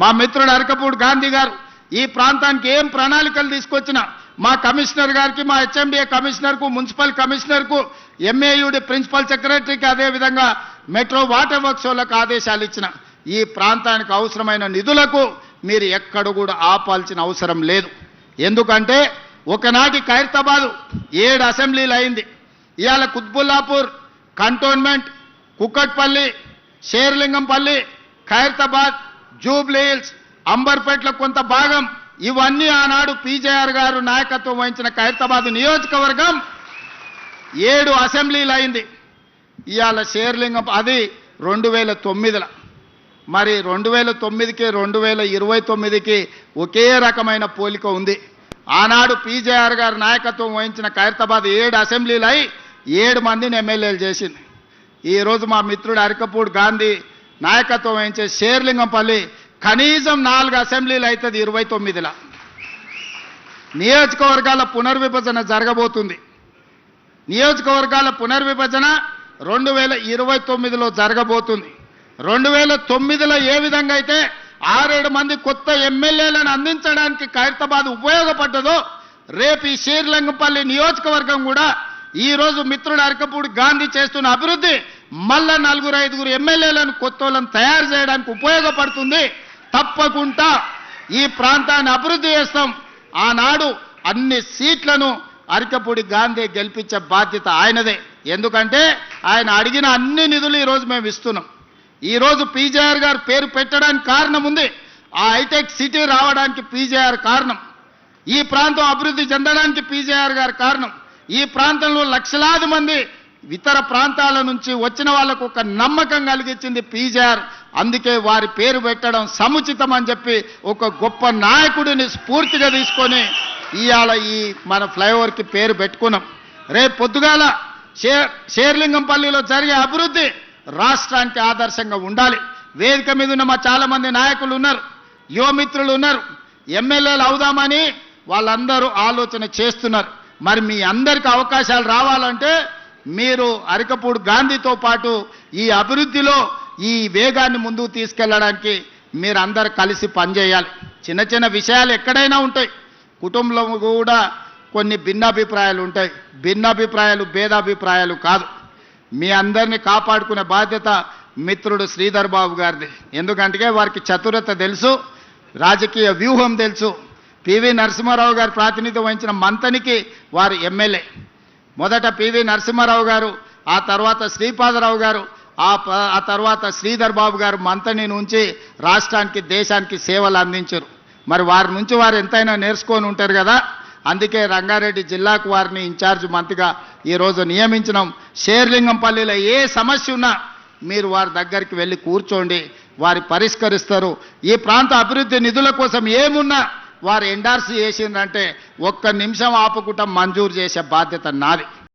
మా మిత్రుడు అరకపూడి గాంధీ గారు ఈ ప్రాంతానికి ఏం ప్రణాళికలు తీసుకొచ్చినా మా కమిషనర్ గారికి, మా హెచ్ఎండిఏ కమిషనర్కు, మున్సిపల్ కమిషనర్కు, ఎంఏయుడి ప్రిన్సిపల్ సెక్రటరీకి, అదేవిధంగా మెట్రో వాటర్ వర్క్స్ వాళ్ళకు ఆదేశాలు ఇచ్చిన ఈ ప్రాంతానికి అవసరమైన నిధులకు మీరు ఎక్కడ కూడా ఆపాల్సిన అవసరం లేదు. ఎందుకంటే ఒకనాటి ఖైరతాబాద్ 7 అసెంబ్లీలు అయింది. ఇవాళ కుత్బుల్లాపూర్, కంటోన్మెంట్, కుక్కట్పల్లి, షేర్లింగంపల్లి, ఖైరతాబాద్, జూబ్లీ హిల్స్, అంబర్పేటలో కొంత భాగం, ఇవన్నీ ఆనాడు పీజేఆర్ గారు నాయకత్వం వహించిన ఖైరతాబాద్ నియోజకవర్గం 7 అసెంబ్లీలు అయింది. ఇవాళ షేర్లింగం అది 2009లో. మరి 2009కి 2029కి ఒకే రకమైన పోలిక ఉంది. ఆనాడు పీజేఆర్ గారు నాయకత్వం వహించిన ఖైరతాబాద్ 7 అసెంబ్లీలు అయి 7 మందిని ఎమ్మెల్యేలు చేసింది. ఈరోజు మా మిత్రుడు అరకపూడి గాంధీ నాయకత్వం వహించే షేర్లింగంపల్లి కనీసం 4 అసెంబ్లీలు అవుతుంది 29లో. నియోజకవర్గాల పునర్విభజన జరగబోతుంది. నియోజకవర్గాల పునర్విభజన 2029లో జరగబోతుంది. 2009లో ఏ విధంగా అయితే 6-7 మంది కొత్త ఎమ్మెల్యేలను అందించడానికి ఖైరతాబాద్ ఉపయోగపడ్డదో రేపు ఈ షేర్లింగంపల్లి నియోజకవర్గం కూడా ఈరోజు మిత్రుడు అరకపూడి గాంధీ చేస్తున్న అభివృద్ధి మళ్ళా 4-5 ఎమ్మెల్యేలను కొత్తలను తయారు చేయడానికి ఉపయోగపడుతుంది. తప్పకుండా ఈ ప్రాంతాన్ని అభివృద్ధి చేస్తాం. ఆనాడు అన్ని సీట్లను అరకపూడి గాంధీ గెలిపించే బాధ్యత ఆయనదే. ఎందుకంటే ఆయన అడిగిన అన్ని నిధులు ఈరోజు మేము ఇస్తున్నాం. ఈరోజు పీజేఆర్ గారు పేరు పెట్టడానికి కారణం ఉంది. ఆ హైటెక్ సిటీ రావడానికి పీజేఆర్ కారణం. ఈ ప్రాంతం అభివృద్ధి చెందడానికి పీజేఆర్ గారు కారణం. ఈ ప్రాంతంలో లక్షలాది మంది ఇతర ప్రాంతాల నుంచి వచ్చిన వాళ్ళకు ఒక నమ్మకం కలిగించింది పీజేఆర్. అందుకే వారి పేరు పెట్టడం సముచితం అని చెప్పి ఒక గొప్ప నాయకుడిని స్ఫూర్తిగా తీసుకొని ఇవాళ ఈ మన ఫ్లైఓవర్కి పేరు పెట్టుకున్నాం. రేపు పొద్దుగాల షేర్లింగంపల్లిలో జరిగే అభివృద్ధి రాష్ట్రానికి ఆదర్శంగా ఉండాలి. వేదిక మీద ఉన్న మా చాలా మంది నాయకులు ఉన్నారు, యువమిత్రులు ఉన్నారు, ఎమ్మెల్యేలు అవుదామని వాళ్ళందరూ ఆలోచన చేస్తున్నారు. మరి మీ అందరికీ అవకాశాలు రావాలంటే మీరు అరకపూడి గాంధీతో పాటు ఈ అభివృద్ధిలో ఈ వేగాన్ని ముందుకు తీసుకెళ్ళడానికి మీరందరూ కలిసి పనిచేయాలి. చిన్న చిన్న విషయాలు ఎక్కడైనా ఉంటాయి, కుటుంబంలో కూడా కొన్ని భిన్నాభిప్రాయాలు ఉంటాయి. భిన్నాభిప్రాయాలు భేదాభిప్రాయాలు కాదు. మీ అందరినీ కాపాడుకునే బాధ్యత మిత్రుడు శ్రీధర్ బాబు గారిది. ఎందుకంటే వారికి చతురత తెలుసు, రాజకీయ వ్యూహం తెలుసు. పివి నరసింహారావు గారు ప్రాతినిధ్యం వహించిన మంతనికి వారు ఎమ్మెల్యే. మొదట పివి నరసింహారావు గారు, ఆ తర్వాత శ్రీపాదరావు గారు, ఆ తర్వాత శ్రీధర్ బాబు గారు మంతని నుంచి రాష్ట్రానికి దేశానికి సేవలు అందించారు. మరి వారి నుంచి వారు ఎంతైనా నేర్చుకొని ఉంటారు కదా. అందుకే రంగారెడ్డి జిల్లాకు వారిని ఇన్ఛార్జ్ మంత్రిగా ఈరోజు నియమించినాం. షేర్లింగంపల్లిలో ఏ సమస్య ఉన్నా మీరు వారి దగ్గరికి వెళ్ళి కూర్చోండి, వారి పరిష్కరిస్తారు. ఈ ప్రాంత అభివృద్ధి నిధుల కోసం ఏమున్నా వారు ఎండార్స్ చేసిందంటే ఒక్క నిమిషం ఆపకుండా మంజూరు చేసే బాధ్యత నాది.